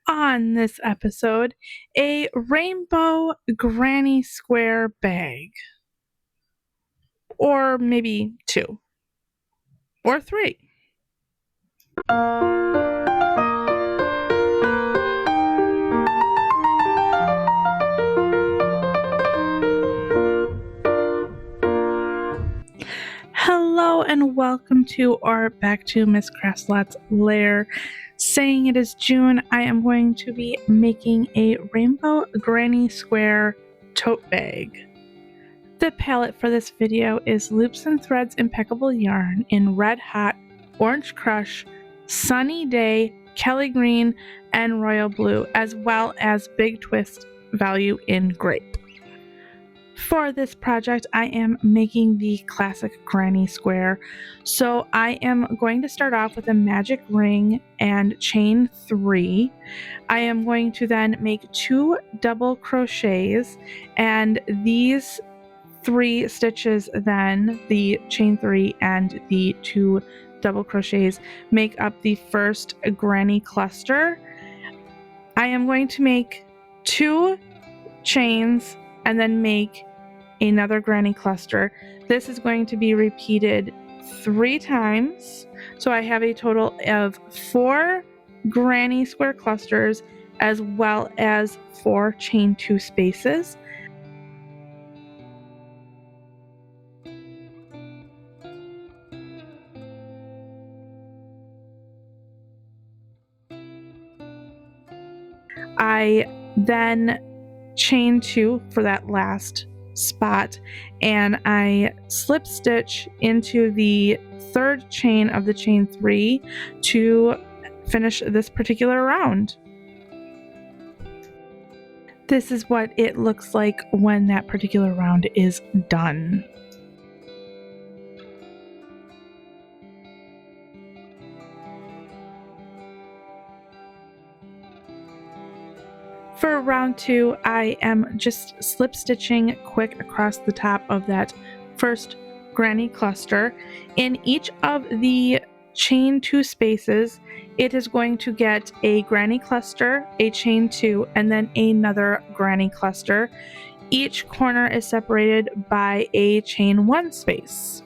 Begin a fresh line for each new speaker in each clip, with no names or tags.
On this episode, a rainbow granny square bag. Or maybe 2. Or 3. Hello and welcome to or back to Miss Craftlot's lair. Saying it is June, I am going to be making a rainbow granny square tote bag. The palette for this video is Loops and Threads Impeccable Yarn in Red Hot, Orange Crush, Sunny Day, Kelly Green, and Royal Blue, as well as Big Twist Value in Grape. For this project, I am making the classic granny square. So I am going to start off with a magic ring and chain 3. I am going to then make 2 double crochets, and these 3 stitches, then the chain 3 and the 2 double crochets, make up the first granny cluster. I am going to make 2 chains and then make another granny cluster. This is going to be repeated 3 times. So I have a total of 4 granny square clusters as well as 4 chain 2 spaces. I then chain 2 for that last spot, and I slip stitch into the 3rd chain of the chain 3 to finish this particular round. This is what it looks like when that particular round is done. For round 2, I am just slip stitching quick across the top of that first granny cluster. In each of the chain 2 spaces, it is going to get a granny cluster, a chain 2, and then another granny cluster. Each corner is separated by a chain 1 space.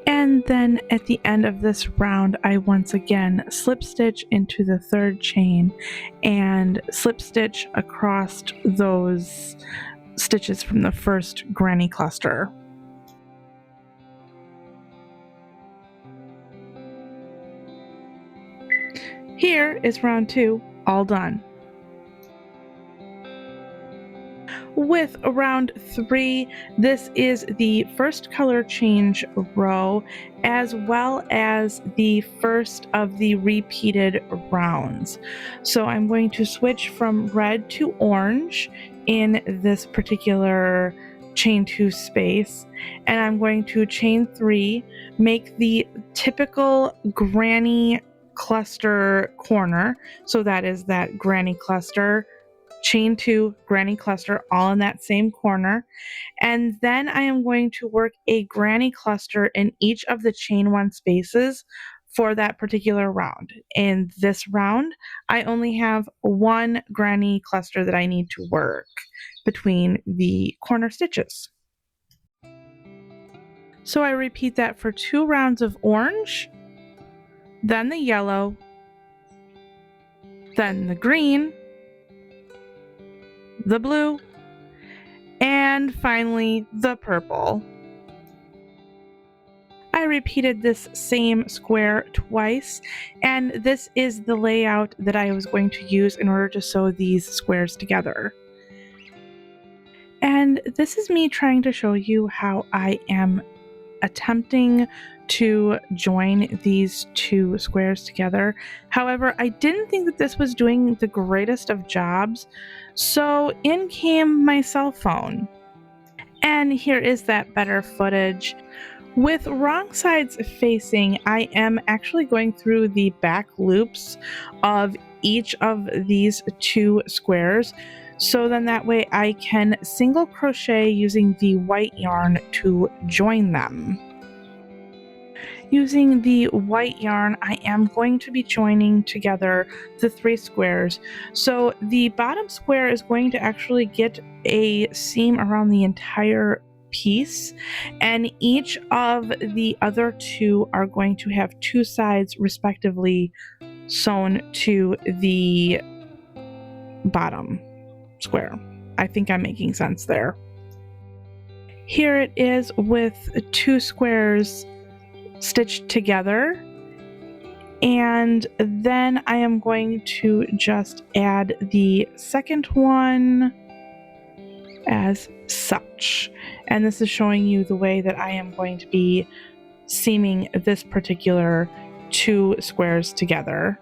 And then at the end of this round, I once again slip stitch into the 3rd chain and slip stitch across those stitches from the first granny cluster. Here is round 2 all done. With round 3, this is the first color change row as well as the first of the repeated rounds. So I'm going to switch from red to orange in this particular chain 2 space, and I'm going to chain 3, make the typical granny cluster corner. So that is that granny cluster, chain 2, granny cluster, all in that same corner. And then I am going to work a granny cluster in each of the chain 1 spaces for that particular round. In this round, I only have 1 granny cluster that I need to work between the corner stitches. So I repeat that for 2 rounds of orange, then the yellow, then the green, the blue, and finally the purple. I repeated this same square twice, and this is the layout that I was going to use in order to sew these squares together. And this is me trying to show you how I am attempting to join these 2 squares together. However, I didn't think that this was doing the greatest of jobs, so in came my cell phone. And here is that better footage. With wrong sides facing, I am actually going through the back loops of each of these 2 squares, so then that way I can single crochet using the white yarn to join them. using the white yarn, I am going to be joining together the 3 squares. So the bottom square is going to actually get a seam around the entire piece, and each of the other 2 are going to have 2 sides respectively sewn to the bottom square. I think I'm making sense there. Here it is with 2 squares stitched together, and then I am going to just add the second one as such, and this is showing you the way that I am going to be seaming this particular 2 squares together.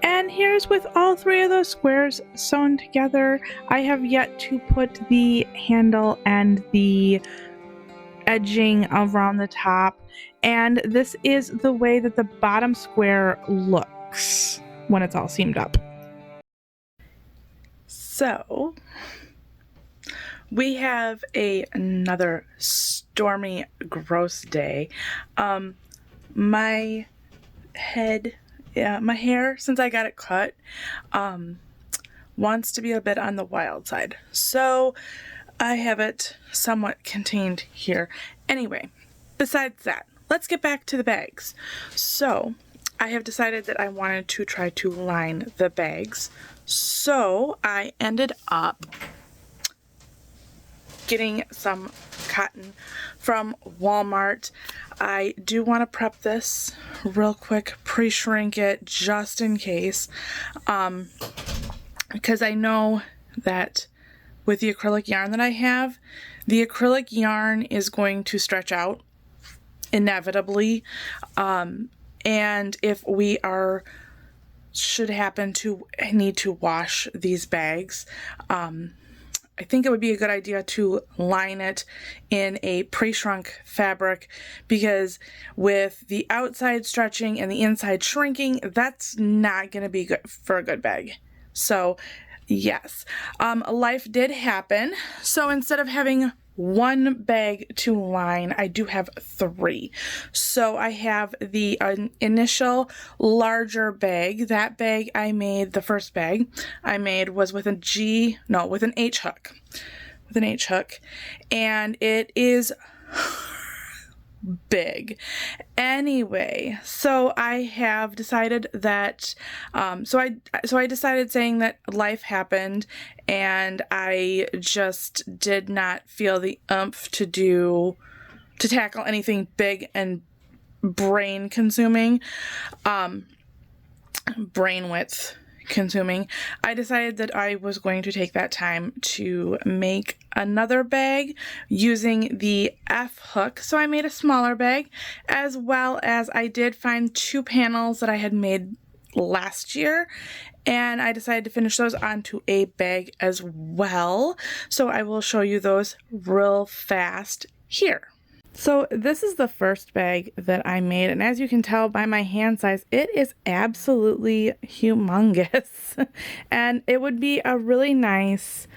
And here's with all 3 of those squares sewn together. I have yet to put the handle and the edging around the top, and this is the way that the bottom square looks when it's all seamed up. So we have another stormy, gross day. My hair, since I got it cut, wants to be a bit on the wild side. So I have it somewhat contained here. Anyway, besides that, let's get back to the bags. So I have decided that I wanted to try to line the bags. So I ended up getting some cotton from Walmart. I do want to prep this real quick, pre-shrink it just in case, because I know that with the acrylic yarn that I have, the acrylic yarn is going to stretch out inevitably, and if we should happen to need to wash these bags, I think it would be a good idea to line it in a pre-shrunk fabric, because with the outside stretching and the inside shrinking, that's not going to be good for a good bag. So yes, life did happen. So instead of having 1 bag to line, I do have 3. So I have the initial larger bag. That bag I made, the first bag I made was with an H hook. With an H hook. And it is big. Anyway, so I have decided that so I decided, saying that life happened and I just did not feel the oomph to tackle anything big and brain consuming, brain width consuming. I decided that I was going to take that time to make another bag using the F hook. So I made a smaller bag, as well as I did find 2 panels that I had made last year, and I decided to finish those onto a bag as well. So I will show you those real fast here. So this is the first bag that I made, and as you can tell by my hand size, it is absolutely humongous. And it would be a really nice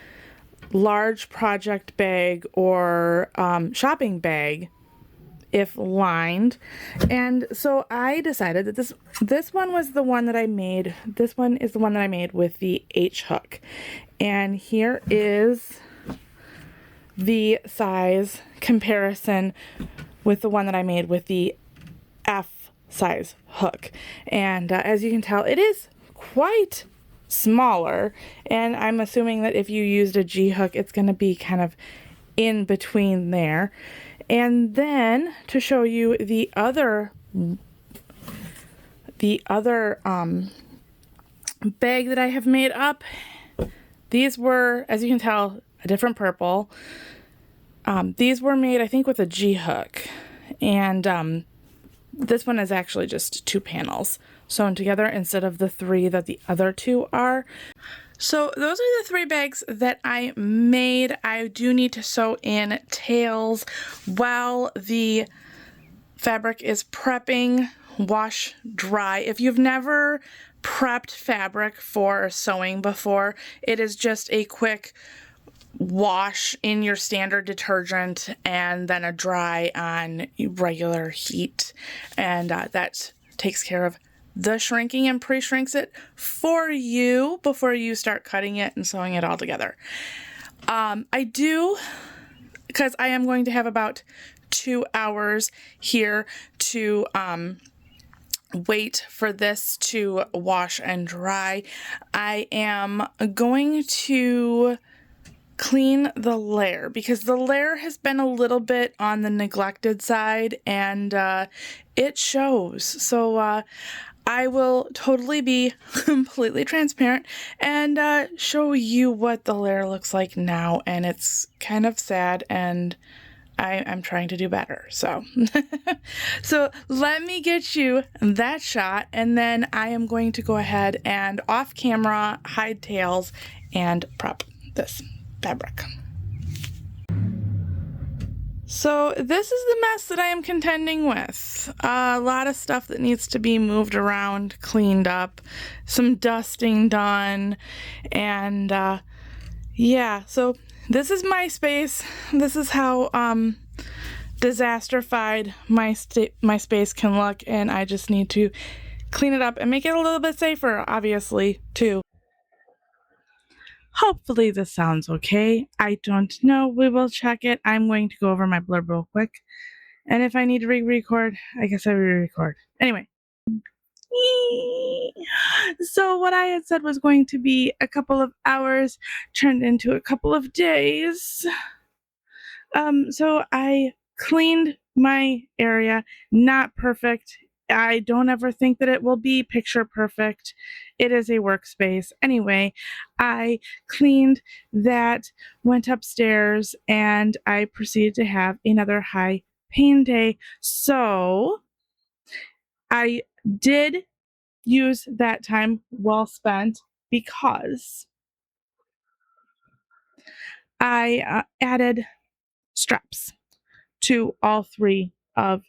large project bag or shopping bag if lined. And so I decided that this one was the one that I made. This one is the one that I made with the H hook. And here is the size comparison with the one that I made with the F size hook. And as you can tell, it is quite smaller, and I'm assuming that if you used a G hook, it's going to be kind of in between there. And then to show you the other bag that I have made up, these were, as you can tell, a different purple. These were made, I think, with a G hook, and this one is actually just 2 panels sewn together instead of the 3 that the other 2 are. So those are the 3 bags that I made. I do need to sew in tails while the fabric is prepping, wash, dry. If you've never prepped fabric for sewing before, it is just a quick wash in your standard detergent and then a dry on regular heat, and that takes care of the shrinking and pre-shrinks it for you before you start cutting it and sewing it all together. I do, because I am going to have about 2 hours here to wait for this to wash and dry. I am going to clean the layer because the layer has been a little bit on the neglected side, and it shows. So I will totally be completely transparent and show you what the layer looks like now, and it's kind of sad, and I'm trying to do better. So so let me get you that shot, and then I am going to go ahead and off camera hide tails and prep this fabric. So this is the mess that I am contending with. A lot of stuff that needs to be moved around, cleaned up, some dusting done, and yeah, so this is my space. This is how disaster-fied my space can look, and I just need to clean it up and make it a little bit safer, obviously, too. Hopefully this sounds okay. I don't know. We will check it. I'm going to go over my blurb real quick, and if I need to re-record, I guess I re-record. Anyway. So what I had said was going to be a couple of hours turned into a couple of days. So I cleaned my area. Not perfect. I don't ever think that it will be picture perfect. It is a workspace. Anyway, I cleaned that, went upstairs, and I proceeded to have another high pain day. So I did use that time well spent because I added straps to all 3 of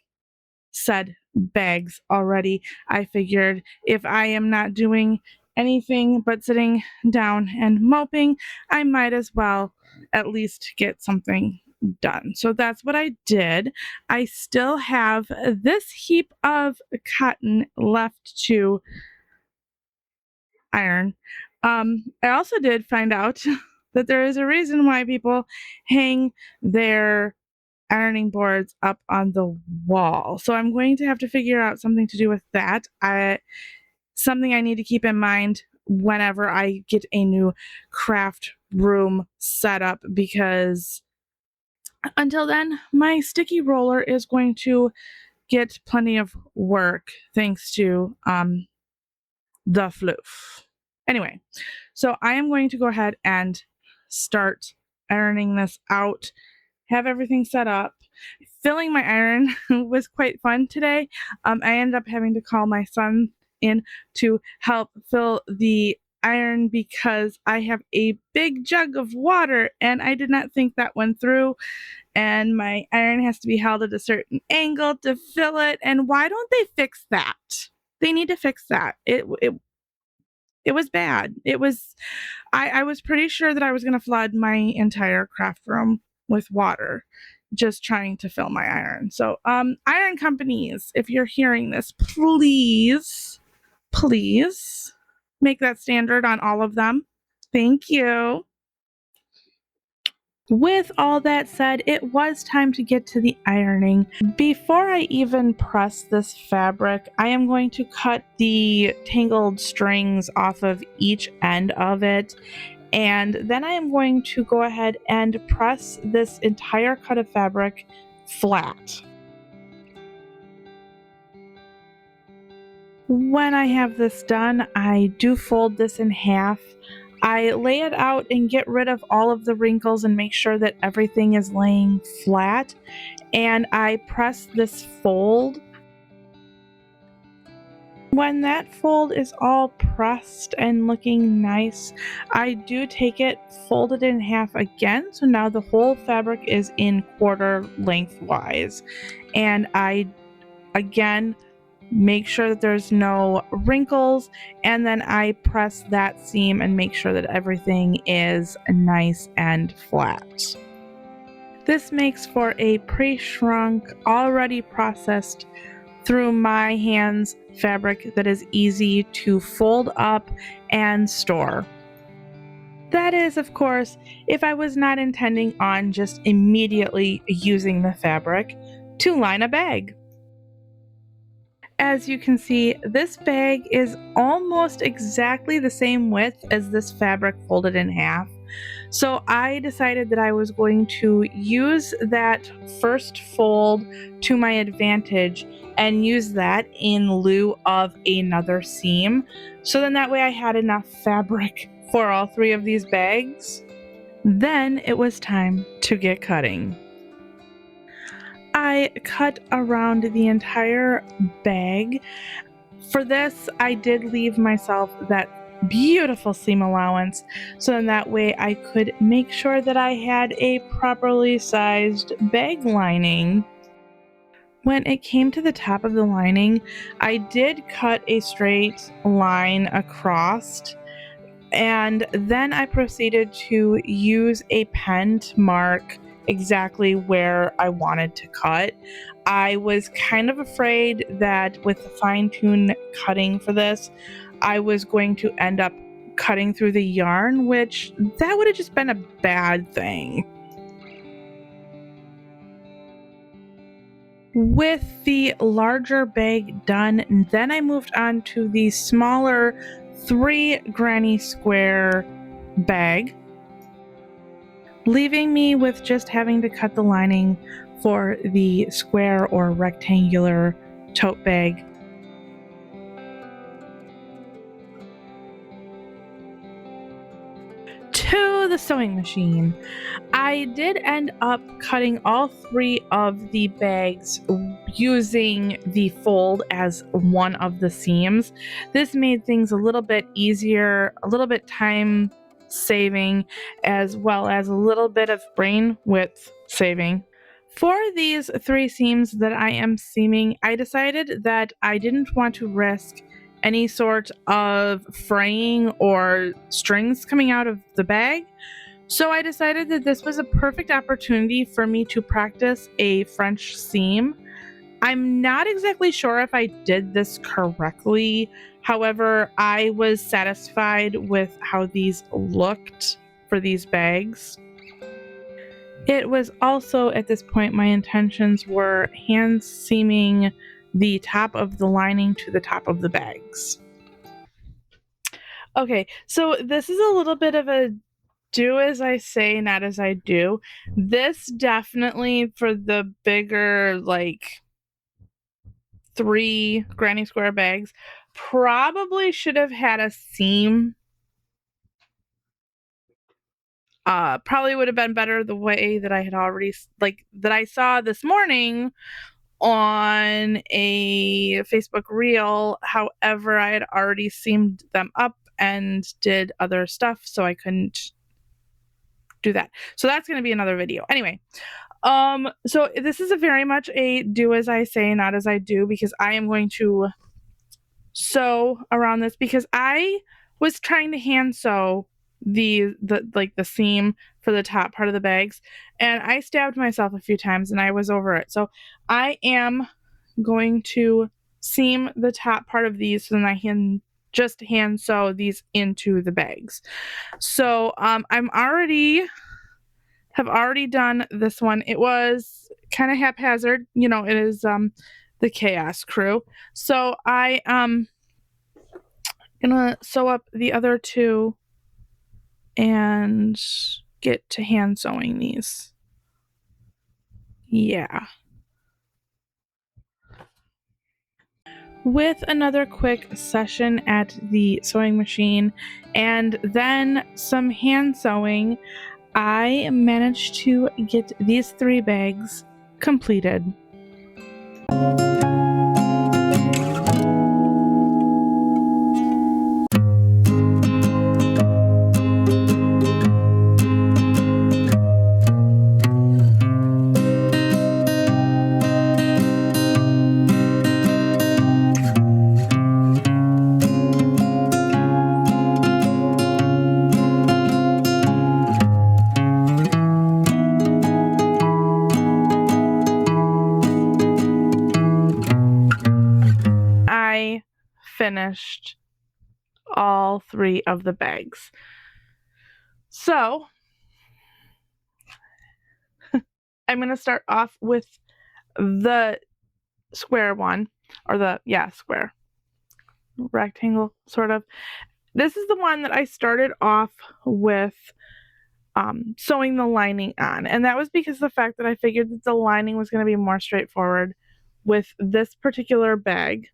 said bags already. I figured if I am not doing anything but sitting down and moping, I might as well at least get something done. So that's what I did. I still have this heap of cotton left to iron. I also did find out that there is a reason why people hang their ironing boards up on the wall. So I'm going to have to figure out something to do with that. Something I need to keep in mind whenever I get a new craft room set up, because until then, my sticky roller is going to get plenty of work thanks to the floof. Anyway, so I am going to go ahead and start ironing this out, have everything set up. Filling my iron was quite fun today. I ended up having to call my son in to help fill the iron because I have a big jug of water and I did not think that one through, and my iron has to be held at a certain angle to fill it. And why don't they fix that? They need to fix that. It was bad. I was pretty sure that I was going to flood my entire craft room with water just trying to fill my iron. So, iron companies, if you're hearing this, please make that standard on all of them. Thank you. With all that said, it was time to get to the ironing. Before I even press this fabric, I am going to cut the tangled strings off of each end of it, and then I am going to go ahead and press this entire cut of fabric flat. When I have this done, I do fold this in half. I lay it out and get rid of all of the wrinkles and make sure that everything is laying flat. And I press this fold. When that fold is all pressed and looking nice, I do take it, fold it in half again. So now the whole fabric is in quarter lengthwise. And I, again, make sure that there's no wrinkles, and then I press that seam and make sure that everything is nice and flat. This makes for a pre-shrunk, already processed through my hands fabric that is easy to fold up and store. That is, of course, if I was not intending on just immediately using the fabric to line a bag. As you can see, this bag is almost exactly the same width as this fabric folded in half. So I decided that I was going to use that first fold to my advantage and use that in lieu of another seam. So then that way I had enough fabric for all three of these bags. Then it was time to get cutting. I cut around the entire bag. For this, I did leave myself that beautiful seam allowance, so in that way I could make sure that I had a properly sized bag lining. When it came to the top of the lining, I did cut a straight line across, and then I proceeded to use a pen to mark exactly where I wanted to cut. I was kind of afraid that with the fine-tune cutting for this, I was going to end up cutting through the yarn, which that would have just been a bad thing. With the larger bag done, then I moved on to the smaller 3 granny square bag, leaving me with just having to cut the lining for the square or rectangular tote bag. To the sewing machine. I did end up cutting all 3 of the bags using the fold as one of the seams. This made things a little bit easier, a little bit time saving, as well as a little bit of brain width saving. For these 3 seams that I am seaming, I decided that I didn't want to risk any sort of fraying or strings coming out of the bag. So I decided that this was a perfect opportunity for me to practice a French seam. I'm not exactly sure if I did this correctly. However, I was satisfied with how these looked for these bags. It was also at this point my intentions were hand seaming the top of the lining to the top of the bags. Okay, so this is a little bit of a do as I say, not as I do. This definitely for the bigger, like 3 granny square bags, probably should have had a seam. Probably would have been better the way that I had already, that I saw this morning on a Facebook reel. However, I had already seamed them up and did other stuff, so I couldn't do that. So that's going to be another video. Anyway, so this is a very much a do as I say, not as I do, because I am going to sew around this because I was trying to hand sew the seam for the top part of the bags, and I stabbed myself a few times and I was over it. So I am going to seam the top part of these so then I can just hand sew these into the bags. So have already done this one. It was kind of haphazard, it is the chaos crew. So I gonna sew up the other 2 and get to hand sewing these. Yeah. With another quick session at the sewing machine and then some hand sewing, I managed to get these 3 bags completed. finished all 3 of the bags. So I'm going to start off with the square one, or square, rectangle, sort of. This is the one that I started off with sewing the lining on, and that was because of the fact that I figured that the lining was going to be more straightforward with this particular bag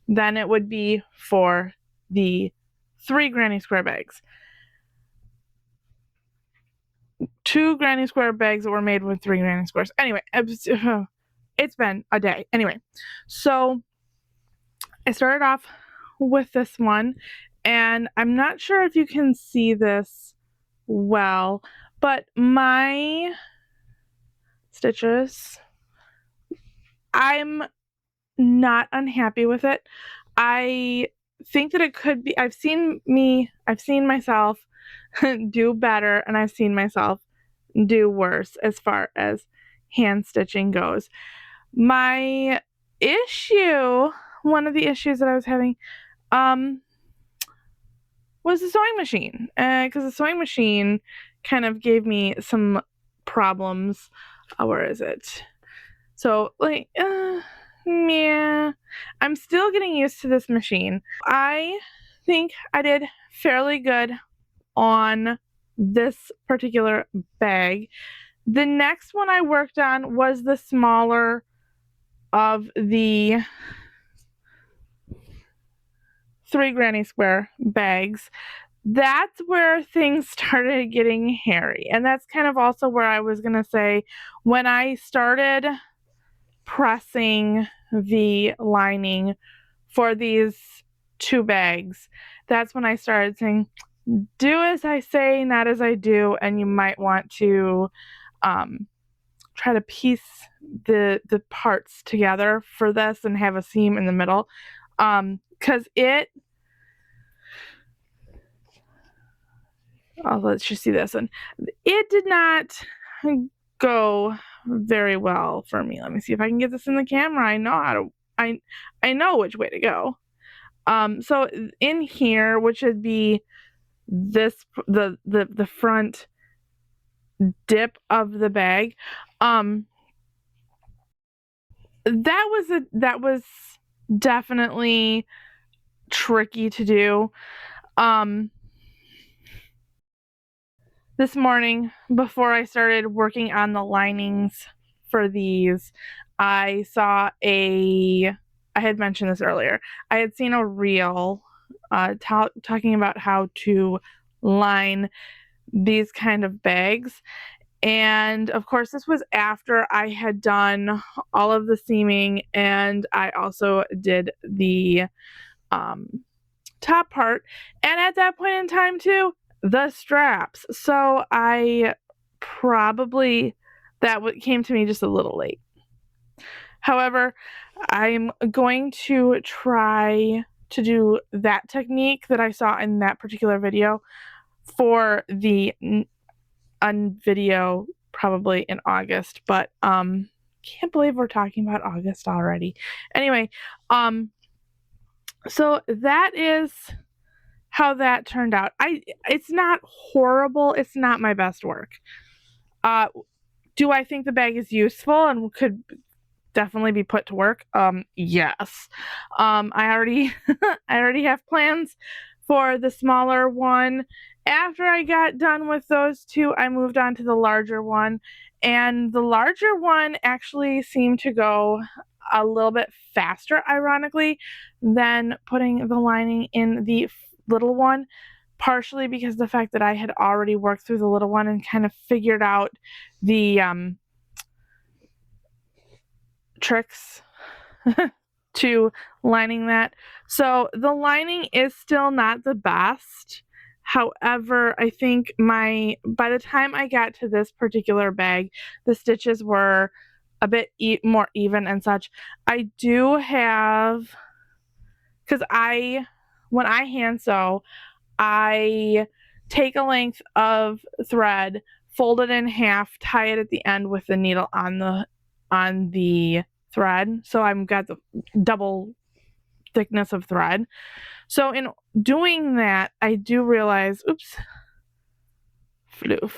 than it would be for the 3 granny square bags. 2 granny square bags that were made with 3 granny squares. Anyway, it's been a day. Anyway, so I started off with this one, and I'm not sure if you can see this well, but my stitches, I'm not unhappy with it. I think that it could be, I've seen myself do better, and I've seen myself do worse as far as hand stitching goes. My issue, one of the issues that I was having, was the sewing machine, because the sewing machine kind of gave me some problems. Where is it? So, like, yeah, I'm still getting used to this machine. I think I did fairly good on this particular bag. The next one I worked on was the smaller of the 3 granny square bags. That's where things started getting hairy. And that's kind of also where I was going to say, when I started pressing the lining for these 2 bags, that's when I started saying, do as I say, not as I do, and you might want to try to piece the parts together for this and have a seam in the middle, because let's just see this one. It did not go very well for me. Let me see if I can get this in the camera. I know how to, I know which way to go. So in here, which would be this, the front dip of the bag, that was definitely tricky to do. This morning, before I started working on the linings for these, I had mentioned this earlier, I had seen a reel talking about how to line these kind of bags. And of course, this was after I had done all of the seaming, and I also did the top part, and at that point in time too, the straps. So I probably, came to me just a little late. However, I'm going to try to do that technique that I saw in that particular video for the video probably in August, but can't believe we're talking about August already. Anyway, so that is how that turned out. It's not horrible. It's not my best work. Do I think the bag is useful and could definitely be put to work? Yes. I already I already have plans for the smaller one. After I got done with those 2, I moved on to the larger one, and the larger one actually seemed to go a little bit faster, ironically, than putting the lining in the little one, partially because of the fact that I had already worked through the little one and kind of figured out the tricks to lining that. So the lining is still not the best. However, I think by the time I got to this particular bag, the stitches were a bit more even and such. I do have, because when I hand sew, I take a length of thread, fold it in half, tie it at the end with the needle on the thread. So I've got the double thickness of thread. So in doing that, I do realize, oops, floof.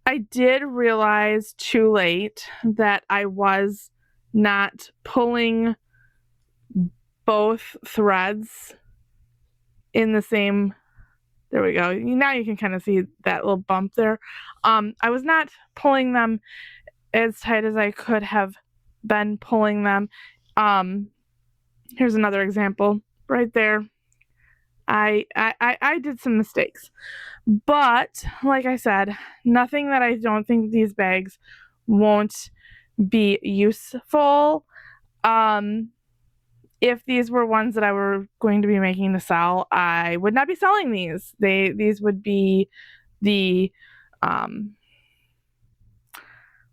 I did realize too late that I was not pulling both threads in the same, there we go. Now you can kind of see that little bump there. I was not pulling them as tight as I could have been pulling them. Here's another example right there. I did some mistakes, but like I said, nothing that I don't think these bags won't be useful. If these were ones that I were going to be making to sell, I would not be selling these. These would be the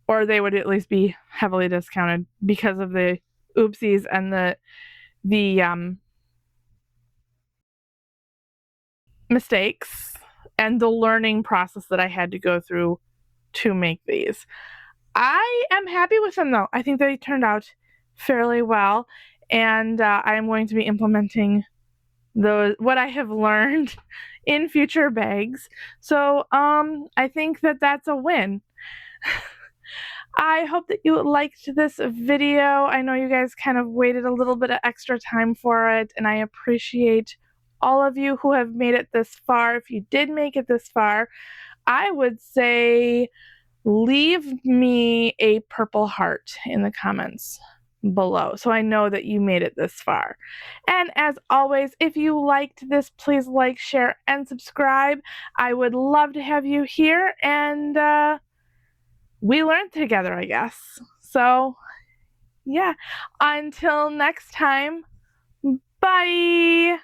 or they would at least be heavily discounted because of the oopsies and the mistakes and the learning process that I had to go through to make these. I am happy with them though. I think they turned out fairly well, and I am going to be implementing what I have learned in future bags. So I think that that's a win. I hope that you liked this video. I know you guys kind of waited a little bit of extra time for it, and I appreciate all of you who have made it this far. If you did make it this far, I would say leave me a purple heart in the comments below so I know that you made it this far. And as always, if you liked this, please like, share, and subscribe. I would love to have you here, and we learn together, I guess. So yeah, until next time, bye.